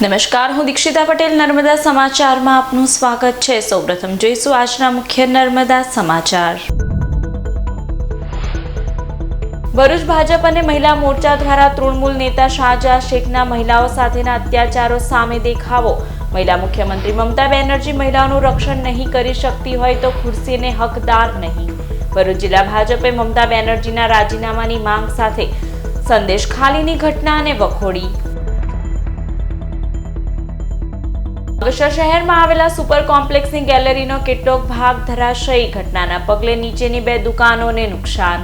નમસ્કાર, હું દીક્ષિતા પટેલ નર્મદા સમાચારમાં આપનું સ્વાગત છે। સૌપ્રથમ જોઈશું આજના મુખ્ય નર્મદા સમાચાર। ભરૂચ ભાજપ અને મહિલા મોરચા દ્વારા તૃણમૂલ નેતા શાહજહાં શેખના મહિલાઓ સાથેના અત્યાચારો સામે દેખાવો। મહિલા મુખ્યમંત્રી મમતા બેનર્જી મહિલાઓનું રક્ષણ નહીં કરી શકતી હોય તો ખુરશીને હકદાર નહીં। ભરૂચ જિલ્લા ભાજપે મમતા બેનર્જીના રાજીનામાની માંગ સાથે સંદેશ ખાલીની ઘટનાને વખોડી। અંકલેશ્વર શહેરમાં આવેલા સુપર કોમ્પ્લેક્સની ગેલેરીનો કેટલોક ભાગ ધરાશયી। ઘટનાના પગલે નીચેની 2 દુકાનોને નુકસાન।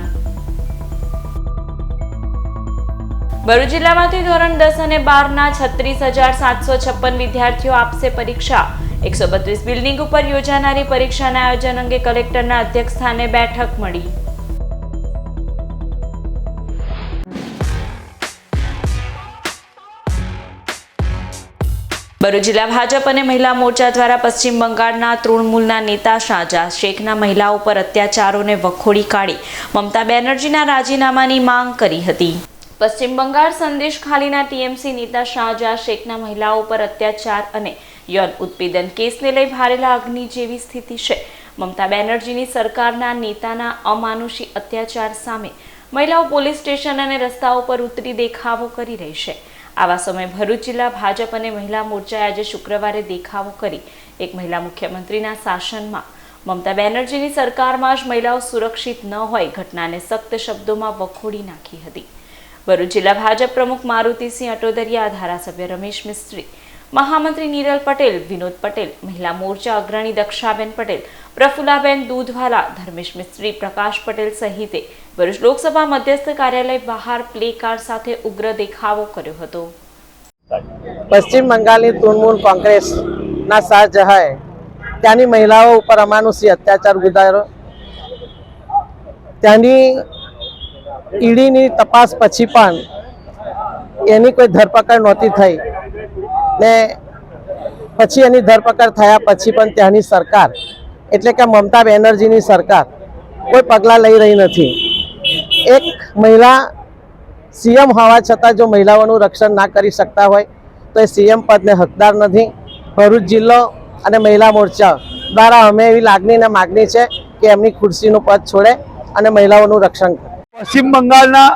ભરૂચ જિલ્લામાંથી ધોરણ 10 અને 12ના 36,756 વિદ્યાર્થીઓ આપશે પરીક્ષા। 132 બિલ્ડિંગ ઉપર યોજાનારી પરીક્ષાના આયોજન અંગે કલેક્ટરના અધ્યક્ષસ્થાને બેઠક મળી। ભરૂચ જિલ્લા ભાજપ અને મહિલા મોરચા દ્વારા પશ્ચિમ બંગાળના તૃણમૂલના નેતા શાહજહાં શેખના મહિલાઓ પર અત્યાચારોને વખોડી કાઢી મમતા બેનર્જીના રાજીનામાની માંગ કરી હતી। પશ્ચિમ બંગાળ સંદેશ ખાલીના ટીએમસી નેતા શાહજહાં શેખના મહિલાઓ પર અત્યાચાર અને યૌન ઉત્પીડન કેસને લઈ ભારેલા અગ્નિ જેવી સ્થિતિ છે। મમતા બેનર્જીની સરકારના નેતાના અમાનુષી અત્યાચાર સામે મહિલાઓ પોલીસ સ્ટેશન અને રસ્તાઓ પર ઉતરી દેખાવો કરી રહી છે। આવા સમયે ભરૂચ જિલ્લા ભાજપ અને મહિલા મોરચાએ આજે શુક્રવારે દેખાવો કરી એક મહિલા મુખ્યમંત્રીના શાસનમાં મમતા બેનર્જીની સરકારમાં જ મહિલાઓ સુરક્ષિત ન હોય ઘટનાને સખ્ત શબ્દોમાં વખોડી નાખી હતી। ભરૂચ જિલ્લા ભાજપ પ્રમુખ મારુતિસિંહ અટોદરિયા, ધારાસભ્ય રમેશ મિસ્ત્રી, મહામંત્રી નીરલ પટેલ, વિનોદ પટેલ, મહિલા મોરચા અગ્રણી દક્ષાબેન પટેલ, પ્રફુલ્લાબેન દૂધવાલા, ધર્મેશ મિસ્ત્રી, પ્રકાશ પટેલ સહિતે ભરૂચ લોકસભા મધ્યસ્થ કાર્યાલય બહાર પ્લે કાર્ડ સાથે ઉગ્ર દેખાવો કર્યો હતો। પશ્ચિમ બંગાળની તૃણમૂલ કોંગ્રેસના શાહજહાંએ ત્યાંની મહિલાઓ ઉપર અમાનુષી અત્યાચાર ગુજાર્યો। ત્યાંની ઈડીની તપાસ પછી પણ એની કોઈ ધરપકડ નહોતી થઈ ને પછી એની ધરપકડ થયા પછી પણ ત્યાંની સરકાર એટલે કે મમતા બેનર્જીની સરકાર કોઈ પગલાં લઈ રહી નથી। એક મહિલા સીએમ હોવા છતાં જો મહિલાઓનું રક્ષણ ના કરી શકતા હોય તો એ સીએમ પદને હકદાર નથી। ભરૂચ જિલ્લો અને મહિલા મોરચા દ્વારા અમે એવી લાગણી અને માગણી છે કે એમની ખુરશીનું પદ છોડે અને મહિલાઓનું રક્ષણ કરે। પશ્ચિમ બંગાળના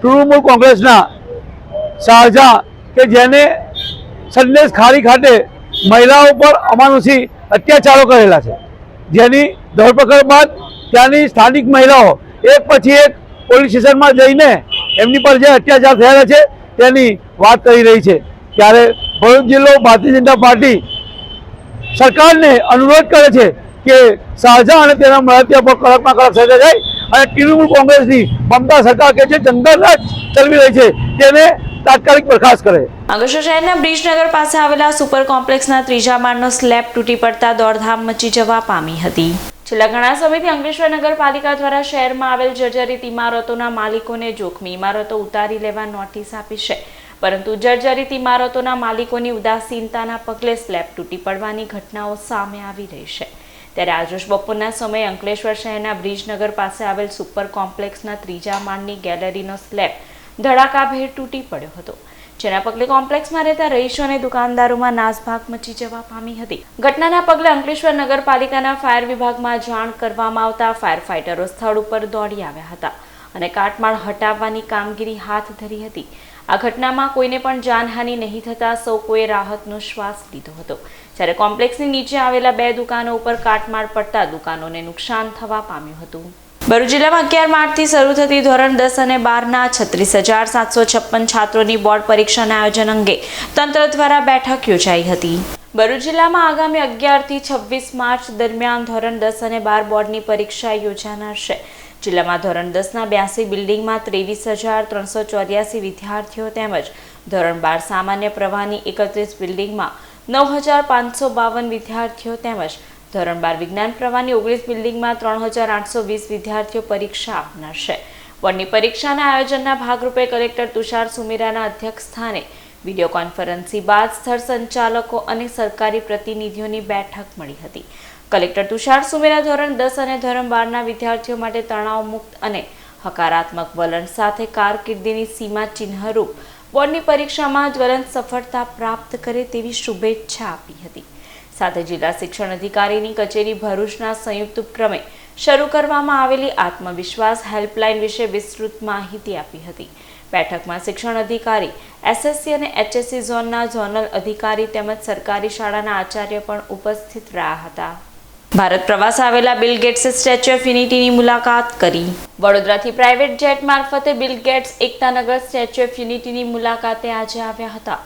તૃણમૂલ કોંગ્રેસના શાહજહાં કે જેને સંદેશ ખાલી ખાતે મહિલાઓ પર અમાનુષી અત્યાચારો કરેલા છે, જેની ધરપકડ બાદ ત્યાંની સ્થાનિક મહિલાઓ એક પછી એક પોલીસ સ્ટેશનમાં જઈને એમની પર જે અત્યાચાર થયેલા છે તેની વાત કરી રહી છે। ત્યારે ભરૂચ જિલ્લો ભારતીય જનતા પાર્ટી સરકારને અનુરોધ કરે છે કે શાહજહાં અને તેના મળતિયા પર કડકમાં કડક સજા થાય અને તૃણમૂલ કોંગ્રેસની મમતા સરકાર કે જે જંગલ રાજ ચલાવી રહી છે તેને તાત્કાલિક બરખાસ્ત કરે। અંકલેશ્વર શહેરના બ્રિજનગર પાસે આવેલા સુપર કોમ્પ્લેક્સના 3જા માળનો સ્લેબ તૂટી પડતા દોડધામ મચી જવા પામી હતી। છેલ્લા ઘણા સમયથી અંકલેશ્વર નગરપાલિકા દ્વારા શહેરમાં આવેલ જર્જરિત ઇમારતોના માલિકોને જોખમી ઇમારતો ઉતારી લેવા નોટિસ આપી છે, પરંતુ જર્જરિત ઇમારતોના માલિકોની ઉદાસીનતાના પગલે સ્લેબ તૂટી પડવાની ઘટનાઓ સામે આવી રહી છે। ત્યારે આજરોજ બપોરના સમયે અંકલેશ્વર શહેરના બ્રિજનગર પાસે આવેલ સુપર કોમ્પ્લેક્સના 3જા માળની ગેલેરીનો સ્લેબ ધડાકાભેર તૂટી પડ્યો હતો, જેના પગલે કોમ્પ્લેક્સમાં રહેતા રહીશો અને દુકાનદારોમાં નાસભાગ મચી જવા પામી હતી। ઘટનાના પગલે અંકલેશ્વર નગરપાલિકાના ફાયર વિભાગમાં જાણ કરવામાં આવતા ફાયર ફાઇટરો સ્થળ ઉપર દોડી આવ્યા હતા અને કાટમાળ હટાવવાની કામગીરી હાથ ધરી હતી। આ ઘટનામાં કોઈને પણ જાનહાનિ નહીં થતા સૌ કોઈએ રાહતનો શ્વાસ લીધો હતો, જ્યારે કોમ્પ્લેક્સની નીચે આવેલા 2 દુકાનો ઉપર કાટમાળ પડતા દુકાનોને નુકસાન થવા પામ્યું હતું। ભરૂચ જિલ્લામાં 11 માર્ચથી શરૂ થતી ધોરણ 10 અને 12ના 36,756 છાત્રોની બોર્ડ પરીક્ષાના આયોજન અંગે તંત્ર દ્વારા બેઠક યોજાઈ હતી। ભરૂચ જિલ્લામાં આગામી 11થી 26 માર્ચ દરમિયાન ધોરણ 10 અને 12 બોર્ડની પરીક્ષા યોજાનાર છે। જિલ્લામાં ધોરણ 10ના 82 બિલ્ડિંગમાં 23,384 વિદ્યાર્થીઓ તેમજ ધોરણ 12 સામાન્ય પ્રવાહની 31 બિલ્ડિંગમાં 9,552 વિદ્યાર્થીઓ તેમજ ધોરણ 12 વિજ્ઞાન પ્રવાહની 19 બિલ્ડિંગમાં 3,820 વિદ્યાર્થીઓ પરીક્ષા આપનાર છે। બોર્ડની પરીક્ષાના આયોજનના ભાગરૂપે કલેક્ટર તુષાર સુમેરાના અધ્યક્ષસ્થાને વિડીયો કોન્ફરન્સી બાદ સ્થળ સંચાલકો અને સરકારી પ્રતિનિધિઓની બેઠક મળી હતી। કલેક્ટર તુષાર સુમેરા ધોરણ 10 અને ધોરણ 12ના વિદ્યાર્થીઓ માટે તણાવ મુક્ત અને હકારાત્મક વલણ સાથે કારકિર્દીની સીમા ચિહ્નરૂપ બોર્ડની પરીક્ષામાં જ્વલંત સફળતા પ્રાપ્ત કરે તેવી શુભેચ્છા આપી હતી. સાથે જિલ્લા શિક્ષણ અધિકારીની કચેરી ભરૂચના સંયુક્ત ઉપક્રમે શરૂ કરવામાં આવેલી આત્મવિશ્વાસ હેલ્પલાઇન વિશે વિસ્તૃત માહિતી આપી હતી. બેઠકમાં શિક્ષણ અધિકારી, એસએસસી અને એચએસસી ઝોનના ઝોનલ અધિકારી તેમજ સરકારી શાળાના આચાર્ય પણ ઉપસ્થિત રહ્યા હતા. ભારત પ્રવાસ આવેલા બિલ ગેટ્સે સ્ટેચ્યુ ઓફ યુનિટીની મુલાકાત કરી. વડોદરાથી પ્રાઇવેટ જેટ મારફતે Bill Gates Ektanagar statue of યુનિટીની મુલાકાતે આજે આવ્યા હતા.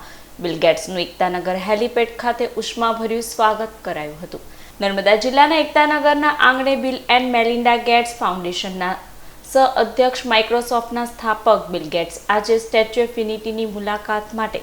બિલ ગેટ્સનું એકતાનગર હેલીપેડ ખાતે ઉષ્માભર્યું સ્વાગત કરાયું હતું. નર્મદા જિલ્લાના એકતાનગરના આંગણે બિલ એન્ડ મેલિન્ડા ગેટ્સ ફાઉન્ડેશનના સહ-અધ્યક્ષ માઇક્રોસોફ્ટના સ્થાપક બિલ ગેટ્સ આજે સ્ટેચ્યુ ઓફ યુનિટીની મુલાકાત માટે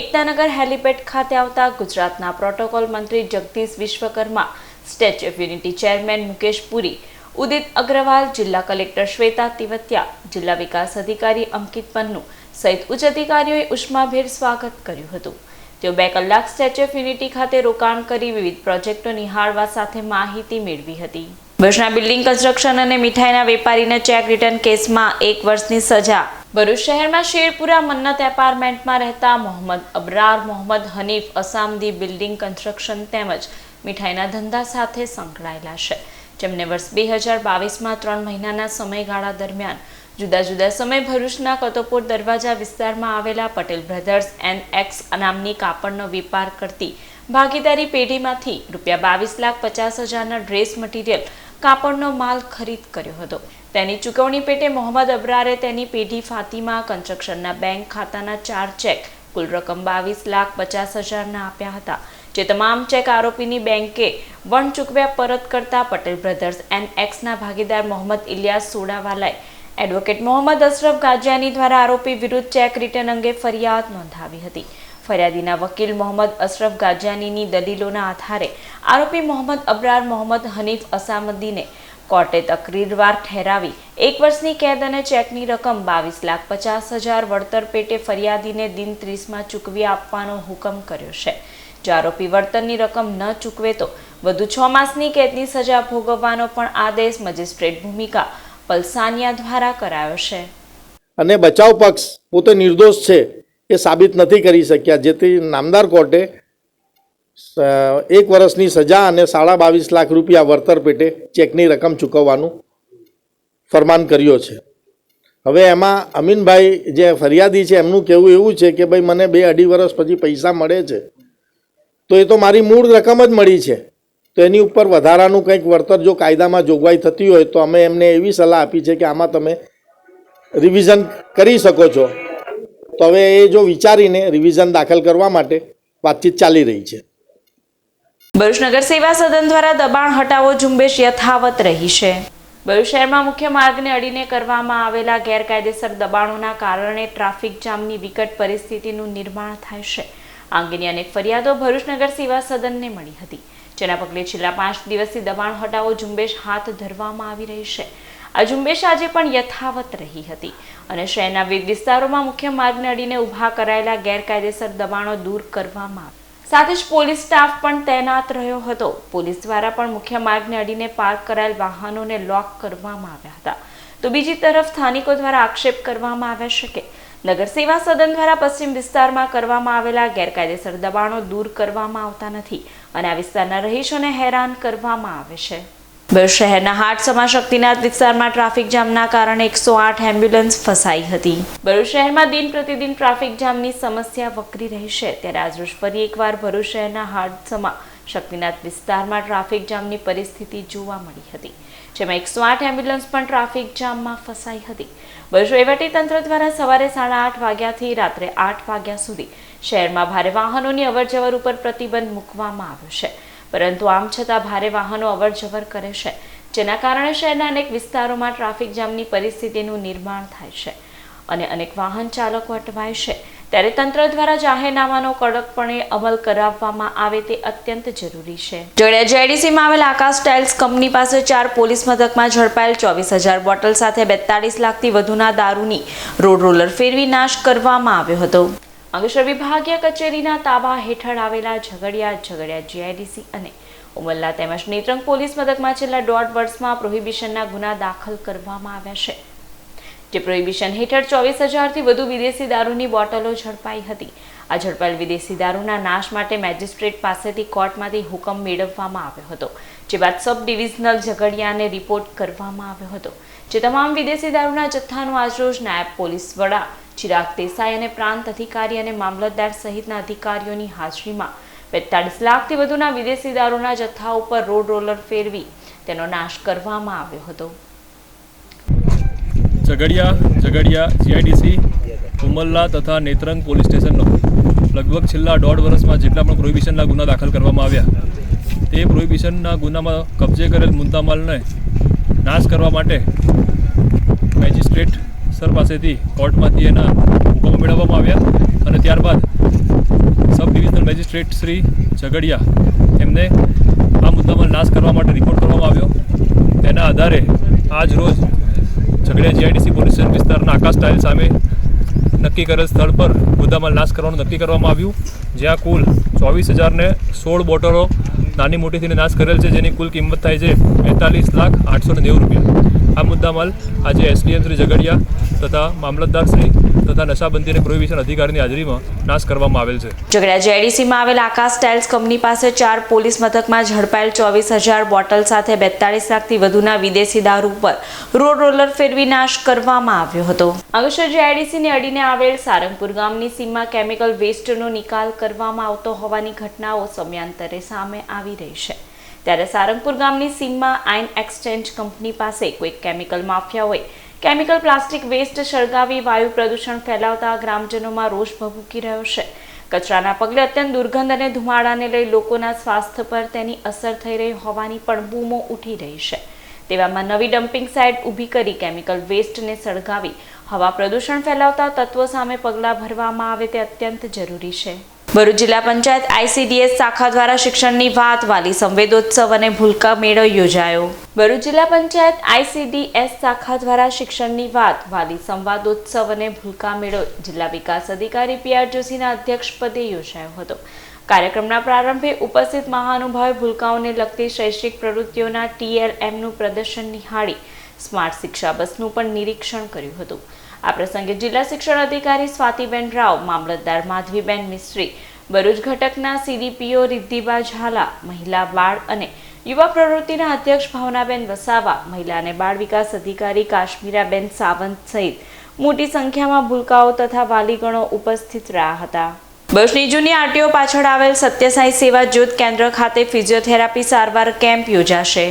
એકતાનગર હેલીપેડ ખાતે આવતા ગુજરાતના પ્રોટોકોલ મંત્રી Jagdish Vishwakarma, statue of unity chairman Mukesh Puri, Udit Agrawal, જિલ્લા કલેક્ટર શ્વેતા તિવતિયા, જિલ્લા વિકાસ અધિકારી અંકિત પન્નુ સહિત ઉચ્ચ અધિકારીઓએ ઉષ્માભેર સ્વાગત કર્યું હતું. તેઓ 2 કલાક સ્ટેચ્યુ ઓફ યુનિટી ખાતે રોકાણ કરી વિવિધ પ્રોજેક્ટો નિહાળવા સાથે માહિતી મેળવી હતી. ભરૂચના બિલ્ડિંગ કન્સ્ટ્રક્શન અને મીઠાઈના વેપારીને ચેક રિટર્ન કેસમાં 1 વર્ષની સજા. ભરૂચ શહેરમાં શેરપુરા મન્નત એપાર્ટમેન્ટમાં રહેતા મોહમ્મદ અબરાર, મોહમ્મદ હનીફ અસામદી બિલ્ડિંગ કન્સ્ટ્રક્શન તેમજ મીઠાઈના ધંધા સાથે સંકળાયેલા છે, જેમને વર્ષ 2022માં 3 મહિનાના સમયગાળા દરમિયાન જુદા જુદા સમય ભરૂચના કતોપોર દરવાજા વિસ્તારમાં આવેલા પટેલ બ્રધર્સ એન્ડ એક્સ નામની કાપડનો વેપાર કરતી ભાગીદારી પેઢીમાંથી ₹22,50,000ના ડ્રેસ મટીરિયલ કાપડનો માલ ખરીદ કર્યો હતો. તેની ચૂકવણી પેટે મોહમ્મદ અબરારે તેની પેઢી ફાતિમા કન્સ્ટ્રક્શનના બેંક ખાતાના 4 ચેક કુલ રકમ ₹22,50,000ના આપ્યા હતા, જે તમામ ચેક આરોપીની બેંકે વણ ચૂકવ્યા પરત કરતા પટેલ બ્રધર્સ એન્ડ એક્સના ભાગીદાર મોહમ્મદ ઇલિયાસ સોડાવાલાએ એડવોકેટ મોહમ્મદ અશરફ ગાજિયાની દ્વારા આરોપી વિરુદ્ધ ચેક રિટર્ન અંગે ફરિયાદ નોંધાવી હતી. ફરિયાદીના વકીલ મોહમ્મદ અશરફ ગાજિયાનીની દલીલોના આધારે આરોપી મોહમ્મદ અબરાર, મોહમ્મદ હનીફ અસામદીને કોર્ટે તકરીરવાર ઠેરાવી 1 વર્ષની કેદ અને ચેકની રકમ ₹22,50,000 વળતર પેટે ફરિયાદીને દિન 30માં ચૂકવી આપવાનો હુકમ કર્યો છે. જો આરોપી વળતરની રકમ ન ચૂકવે તો વધુ 6 માસની કેદની સજા ભોગવવાનો પણ આદેશ મેજિસ્ટ્રેટ ભૂમિકા પલસાનિયા દ્વારા કરાયો છે. અને બચાવ પક્ષ પોતે નિર્દોષ છે એ સાબિત નથી કરી શક્યા, જેથી નામદાર કોર્ટે 1 વર્ષની સજા અને ₹22.5 લાખ વળતર પેટે ચેકની રકમ ચૂકવવાનું ફરમાન કર્યો છે. હવે એમાં અમીનભાઈ જે ફરિયાદી છે એમનું કહેવું એવું છે કે ભાઈ મને 2-2.5 વર્ષ પછી પૈસા મળે છે તો એ તો મારી મૂળ રકમ જ મળી છે, તો એની ઉપર વધારાનું કંઈક વળતર જો કાયદામાં જોગવાઈ થતી હોય તો અમે એમને એવી સલાહ આપી છે કે આમાં તમે રિવિઝન કરી શકો છો. તો હવે એ જો વિચારીને રિવિઝન દાખલ કરવા માટે વાતચીત ચાલી રહી છે. ભરૂચ નગર સેવા સદન દ્વારા દબાણ હટાવો ઝુંબેશ યથાવત રહી છે. ભરૂચ શહેરમાં મુખ્ય માર્ગને અડીને કરવામાં આવેલા ગેરકાયદેસર દબાણોના કારણે ટ્રાફિક જામની વિકટ પરિસ્થિતિનું નિર્માણ થાય છે. આ અંગેની અનેક ફરિયાદો ભરૂચ નગર સેવા સદનને મળી હતી, જેના પગલે છેલ્લા 5 દિવસથી દબાણ હટાવો ઝુંબેશ હાથ ધરવામાં આવી રહી છે. આ ઝુંબેશ આજે પણ યથાવત રહી હતી અને શહેરના વિવિધ વિસ્તારોમાં મુખ્ય માર્ગને અડીને ઊભા કરાયેલા ગેરકાયદેસર દબાણો દૂર કરવામાં આવ્યા. સાથે જ પોલીસ સ્ટાફ પણ તૈનાત રહ્યો હતો. પોલીસ દ્વારા પણ મુખ્ય માર્ગને અડીને પાર્ક કરાયેલ વાહનોને લોક કરવામાં આવ્યા હતા. તો બીજી તરફ સ્થાનિકો દ્વારા આક્ષેપ કરવામાં આવ્યા છે કે નગર સેવા સદન દ્વારા પશ્ચિમ વિસ્તારમાં કરવામાં આવેલા ગેરકાયદેસર દબાણો દૂર કરવામાં આવતા નથી અને આ વિસ્તારના રહીશોને હેરાન કરવામાં આવે છે. ભરૂચ શહેરના હાટસમા શક્તિનાથ વિસ્તારમાં ટ્રાફિક જામના કારણે 108 એમ્બ્યુલન્સ ફસાઈ હતી. ભરૂચ શહેરમાં દિન પ્રતિદિન ટ્રાફિક જામની સમસ્યા વકરી રહી છે, ત્યારે આજરોજ ફરી એકવાર ભરૂચ શહેરના હાટસમા શક્તિનાથ વિસ્તારમાં ટ્રાફિક જામની પરિસ્થિતિ જોવા મળી હતી, જેમાં 108 એમ્બ્યુલન્સ પણ ટ્રાફિક જામમાં ફસાઈ હતી. ભરૂચ વહીવટીતંત્ર દ્વારા સવારે 8:30 વાગ્યાથી રાત્રે 8 વાગ્યા સુધી શહેરમાં ભારે વાહનોની અવરજવર ઉપર પ્રતિબંધ મૂકવામાં આવ્યો છે, પરંતુ આમ છતાં ભારે વાહનો અવરજવર કરે છે, જેના કારણે શહેરના અનેક વિસ્તારોમાં ટ્રાફિક જામની પરિસ્થિતિનું નિર્માણ થાય છે અને અનેક વાહન ચાલકો અટવાય છે. ત્યારે તંત્ર દ્વારા જાહેરનામાનો કડકપણે અમલ કરાવવામાં આવે તે અત્યંત જરૂરી છે. જોડિયા જેડીસીમાં આવેલ આકાશ ટાઇલ્સ કંપની પાસે 4 પોલીસ મથકમાં ઝડપાયેલ 24,000 બોટલ સાથે 42 લાખથી વધુના દારૂની રોડ રોલર ફેરવી નાશ કરવામાં આવ્યો હતો. અંકલેશ્વર વિભાગીય કચેરીના તાબા હેઠળ આવેલા ઝઘડિયા જીઆઈડીસી અને ઉમરલા તેમજ નેત્રંગ પોલીસ મથકમાં છેલ્લા 1.5 વર્ષમાં પ્રોહિબિશનના ગુના દાખલ કરવામાં આવ્યા છે. જે પ્રોહિબિશન હેઠળ 24,000થી વધુ વિદેશી દારૂની બોટલો ઝડપાઈ હતી. આ ઝડપાયેલ વિદેશી દારૂના નાશ માટે મેજિસ્ટ્રેટ પાસેથી કોર્ટમાંથી હુકમ મેળવવામાં આવ્યો હતો, જે બાદ સબ ડિવિઝનલ ઝઘડિયાને રિપોર્ટ કરવામાં આવ્યો હતો. જે તમામ વિદેશી દારૂના જથ્થાનું આજરોજ નાયબ પોલીસ વડા ચિરાગ દેસાઈ અને પ્રાંત અધિકારી અને મામલતદાર સહિતના અધિકારીઓની હાજરીમાં 45 લાખથી વધુના વિદેશી દારૂના જથ્થા ઉપર રોડ રોલર ફેરવી તેનો નાશ કરવામાં આવ્યો હતો. ઝઘડિયા જીઆઈડીસી ઉમરલા તથા નેત્રંગ પોલીસ સ્ટેશનનો લગભગ છેલ્લા 1.5 વર્ષમાં જેટલા પણ પ્રોહિબિશનના ગુના દાખલ કરવામાં આવ્યા, તે પ્રોહિબિશનના ગુનામાં કબજે કરેલ મુદ્દામાલને નાશ કરવા માટે મેજિસ્ટ્રેટ સર પાસેથી કોર્ટમાંથી એના હુકમો મેળવવામાં આવ્યા અને ત્યારબાદ sub divisional magistrate Shri Jhagadia એમને આ મુદ્દામાલ નાશ કરવા માટે રિપોર્ટ કરવામાં આવ્યો. તેના આધારે આજ રોજ ઝઘડિયા જીઆઈડીસી પોલીસ સ્ટેશન વિસ્તારના આકાશ ટાઇલ સામે નક્કી કરેલ સ્થળ પર મુદ્દામાલ નાશ કરવાનું નક્કી કરવામાં આવ્યું, જ્યાં કુલ 24,016 બોટલો નાની મોટીથી નાશ કરેલ છે, જેની કુલ કિંમત થાય છે 45,890 રૂપિયા. આ મુદ્દામાલ આજે એસડીએમ શ્રી ઝઘડિયા તથા મામલતદાર શ્રી તથા નશાબંધી અને પ્રોહિબિશન અધિકારીની હાજરીમાં નાશ કરવામાં આવેલ છે. ઝઘડિયા જીઆઈડીસીમાં આવેલ આકાશ ટાઇલ્સ કંપની પાસે 4 પોલીસ મથકમાં ઝડપાયેલ 24,000 બોટલ સાથે 42 લાખથી વધુના વિદેશી દારૂ પર રોડ રોલર ફેરવી નાશ કરવામાં આવ્યો હતો. અંકલેશ્વર જીઆઈડીસીને અડીને આવેલ સારંગપુર ગામની સીમમાં કેમિકલ વેસ્ટનો નિકાલ કરવામાં આવતો હોવાની ઘટનાઓ સમયાંતરે સામે આવી રહી છે. ત્યારે સારંગપુર ગામની સીમમાં આયન એક્સચેન્જ કંપની પાસે કોઈ કેમિકલ માફિયાઓએ કેમિકલ પ્લાસ્ટિક વેસ્ટ સળગાવી વાયુ પ્રદૂષણ ફેલાવતા ગ્રામજનોમાં રોષ ભભૂકી રહ્યો છે. કચરાના પગલે અત્યંત દુર્ગંધ અને ધુમાડાને લઈ લોકોના સ્વાસ્થ્ય પર તેની અસર થઈ રહી હોવાની પણ બૂમો ઉઠી રહી છે. તેવામાં નવી ડમ્પિંગ સાઇટ ઊભી કરી કેમિકલ વેસ્ટને સળગાવી હવા પ્રદૂષણ ફેલાવતા તત્વો સામે પગલાં ભરવામાં આવે તે અત્યંત જરૂરી છે. ભરૂચ જિલ્લા પંચાયત ICDS શાખા દ્વારા શિક્ષણની વાત, વાલી સંવેદોત્સવ અને ભૂલકા મેળો યોજાયો. ભરૂચ જિલ્લા પંચાયત ICDS શાખા દ્વારા શિક્ષણની વાત, વાલી સંવાદોત્સવ અને ભૂલકા મેળો જિલ્લા વિકાસ અધિકારી PR જોશીના અધ્યક્ષપદે યોજાયો હતો. કાર્યક્રમના પ્રારંભે ઉપસ્થિત મહાનુભાવે ભૂલકાઓને લગતી શૈક્ષણિક પ્રવૃત્તિઓના TLMનું પ્રદર્શન નિહાળી સ્માર્ટ શિક્ષા બસનું પણ નિરીક્ષણ કર્યું હતું. આ પ્રસંગે જિલ્લા શિક્ષણ અધિકારી સ્વાતિબેન રાવ, મામલતદાર માધવીબેન મિસ્ત્રી, ભરૂચ ઘટકના CDPO રિદ્ધિબા ઝાલા, મહિલા બાળ અને યુવા પ્રવૃત્તિના અધ્યક્ષ ભાવનાબેન વસાવા, મહિલા અને બાળ વિકાસ અધિકારી કાશ્મીરાબેન સાવંત સહિત મોટી સંખ્યામાં ભૂલકાઓ તથા વાલીગણો ઉપસ્થિત રહ્યા હતા. બસની જૂની RTO પાછળ આવેલ સત્યસાઈ સેવા જ્યોત કેન્દ્ર ખાતે ફિઝિયોથેરાપી સારવાર કેમ્પ યોજાશે.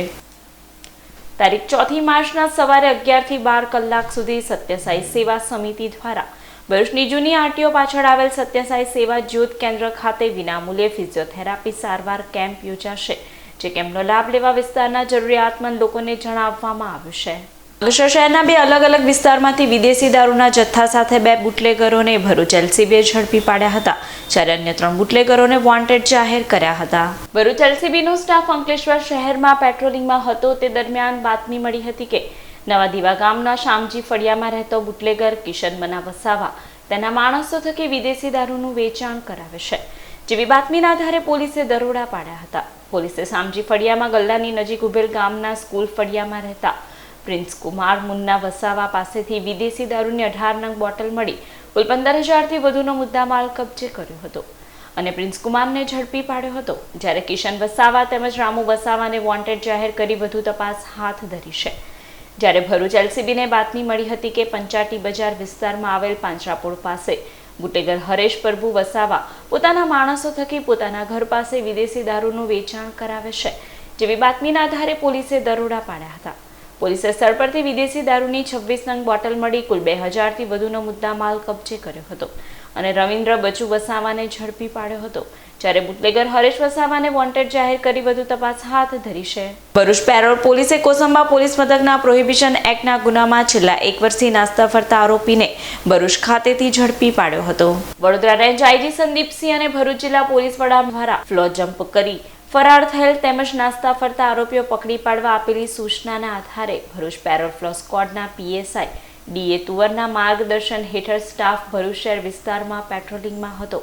તારીખ 4 માર્ચના સવારે 11 થી 12 કલાક સુધી સત્યસાઈ સેવા સમિતિ દ્વારા ભરૂચની જૂની RTO પાછળ આવેલ સત્યસાઈ સેવા જ્યોત કેન્દ્ર ખાતે વિનામૂલ્યે ફિઝિયોથેરાપી સારવાર કેમ્પ યોજાશે, જે કેમ્પનો લાભ લેવા વિસ્તારના જરૂરિયાતમંદ લોકોને જણાવવામાં આવ્યું છે. અંકલેશ્વર શહેરના 2 અલગ અલગ વિસ્તારમાંથી વિદેશી દારૂના જથ્થા સાથે 2 બુટલેગરોને ભરૂચ LCBએ ઝડપી પાડ્યા હતા, જ્યારે અન્ય 3 બુટલેગરોને વોન્ટેડ જાહેર કર્યા હતા. ભરૂચ LCBનો સ્ટાફ અંકલેશ્વર શહેરમાં પેટ્રોલિંગમાં હતો તે દરમિયાન બાતમી મળી હતી કે નવા દીવા ગામના શામજી ફળિયામાં રહેતો બુટલેગર કિશન મના વસાવા તેના માણસો થકી વિદેશી દારૂનું વેચાણ કરાવે છે. જેવી બાતમીના આધારે પોલીસે દરોડા પાડ્યા હતા. પોલીસે શામજી ફળિયામાં ગલ્લાની નજીક ઉભેલ ગામના સ્કૂલ ફળિયામાં રહેતા પ્રિન્સ કુમાર મુન્ના વસાવા પાસેથી વિદેશી દારૂની 18 નંગ બોટલ મળી કુલ 15,000થી વધુનો મુદ્દામાલ કબજે કર્યો હતો અને પ્રિન્સ કુમારને ઝડપી પાડ્યો હતો, જ્યારે કિશન વસાવા તેમજ રામુ વસાવાને વોન્ટેડ જાહેર કરી વધુ તપાસ હાથ ધરી છે. જ્યારે ભરૂચ LCBને બાતમી મળી હતી કે પંચાટી બજાર વિસ્તારમાં આવેલ પાંજરાપોળ પાસે બુટેગર હરેશ પ્રભુ વસાવા પોતાના માણસો થકી પોતાના ઘર પાસે વિદેશી દારૂનું વેચાણ કરાવે છે. જેવી બાતમીના આધારે પોલીસે દરોડા પાડ્યા હતા. પોલીસે સ્થળ પરથી વિદેશી દારૂની 26 નંગ બોટલ મળી કુલ 2,000થી વધુનો મુદ્દામાલ કબજે કર્યો હતો અને રવિન્દ્ર બચુ વસાવાને ઝડપી પાડ્યો હતો, જ્યારે બુટલેગર હરેશ વસાવાને વોન્ટેડ જાહેર કરી વધુ તપાસ હાથ ધરી છે. ભરૂચ પેરોલ પોલીસે કોસંબા પોલીસ મથકના પ્રોહિબિશન એક્ટના ગુનામાં છેલ્લા 1 વર્ષથી નાસ્તા ફરતા આરોપીને ભરૂચ ખાતેથી ઝડપી પાડ્યો હતો. વડોદરા રેન્જ IG સંદીપસિંહ અને ભરૂચ જિલ્લા પોલીસ વડા દ્વારા ફ્લો જમ્પ કરી ફરાર થયેલ તેમજ નાસ્તા ફરતા આરોપીઓ પકડી પાડવા આપેલી સૂચનાના આધારે ભરૂચ પેરોલ ફ્લો સ્ક્વોડના PSI DA તુવરના માર્ગદર્શન હેઠળ સ્ટાફ ભરૂચ શહેર વિસ્તારમાં પેટ્રોલિંગમાં હતો.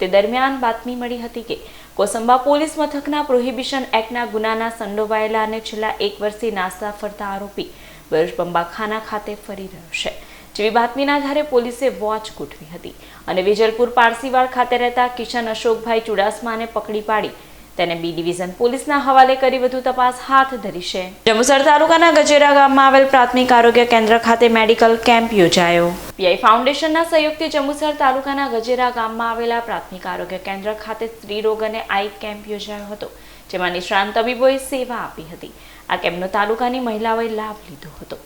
તે દરમિયાન બાતમી મળી હતી કે કોસંબા પોલીસ મથકના પ્રોહિબિશન એક્ટના ગુનાના સંડોવાયેલા અને છેલ્લા 1 વર્ષથી નાસ્તા ફરતા આરોપી ભરૂચ બંબાખાના ખાતે ફરી રહ્યો છે. જેવી બાતમીના આધારે પોલીસે વોચ ગોઠવી હતી અને વેજલપુર પારસીવાડ ખાતે રહેતા કિશન અશોકભાઈ ચુડાસમાને પકડી પાડી તેને બી ડિવિઝન પોલીસના હવાલે કરી વધુ તપાસ હાથ ધરી છે. જંબુસર તાલુકાના ગજેરા ગામમાં આવેલ પ્રાથમિક આરોગ્ય કેન્દ્ર ખાતે મેડિકલ કેમ્પ યોજાયો. પીઆઈ ફાઉન્ડેશનના સહયોગથી જંબુસર તાલુકાના ગજેરા ગામમાં આવેલા પ્રાથમિક આરોગ્ય કેન્દ્ર ખાતે સ્ત્રી રોગ અને આઈ કેમ્પ યોજાયો હતો, જેમાં નિષ્ણાંત તબીબોએ સેવા આપી હતી. આ કેમ્પનો તાલુકાની મહિલાઓએ લાભ લીધો હતો.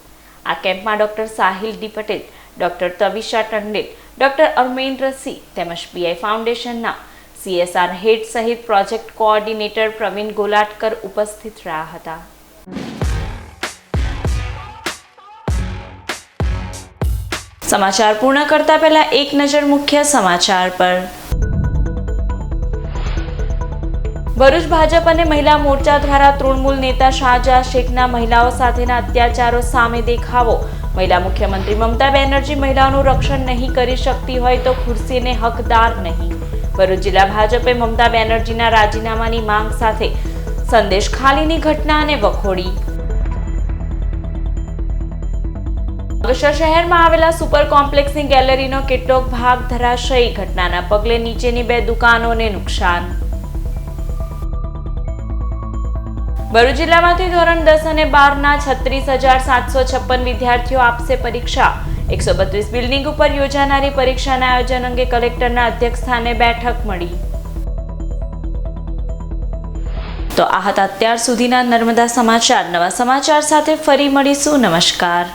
આ કેમ્પમાં doctor Sahil D Patel, doctor Tavisha Tandel, doctor Armendrasinh તેમજ પીઆઈ ફાઉન્ડેશનના CSR હેડ સહિત પ્રોજેક્ટ કોઓર્ડિનેટર પ્રવીણ ગોલાટકર ઉપસ્થિત રહ્યા હતા. સમાચાર પૂર્ણ કરતા પહેલા એક નજર મુખ્ય સમાચાર પર. ભરૂચ ભાજપ અને મહિલા મોરચા દ્વારા તૃણમૂલ નેતા શાહજહાં શેખના મહિલાઓ સાથેના અત્યાચારો સામે દેખાવો. મહિલા મુખ્યમંત્રી મમતા બેનર્જી મહિલાઓનું રક્ષણ નહીં કરી શકતી હોય તો ખુરશીને હકદાર નહીં. ભરૂચ જિલ્લા ભાજપે મમતા બેનર્જીના રાજીનામાની માંગ સાથે સંદેશ ખાલીની ઘટનાને વખોડી. અંકલેશ્વર શહેરમાં આવેલા સુપર કોમ્પ્લેક્સની ગેલેરીનો કેટલોક ભાગ ધરાશયી. ઘટનાના પગલે નીચેની 2 દુકાનોને નુકસાન. ભરૂચ જિલ્લામાંથી ધોરણ 10 અને 12ના 36,756 વિદ્યાર્થીઓ આપશે પરીક્ષા. 132 બિલ્ડિંગ ઉપર યોજાનારી પરીક્ષાના આયોજન અંગે કલેક્ટરના અધ્યક્ષસ્થાને બેઠક મળી. તો આ હતા અત્યાર સુધીના નર્મદા સમાચાર. નવા સમાચાર સાથે ફરી મળીશું. નમસ્કાર.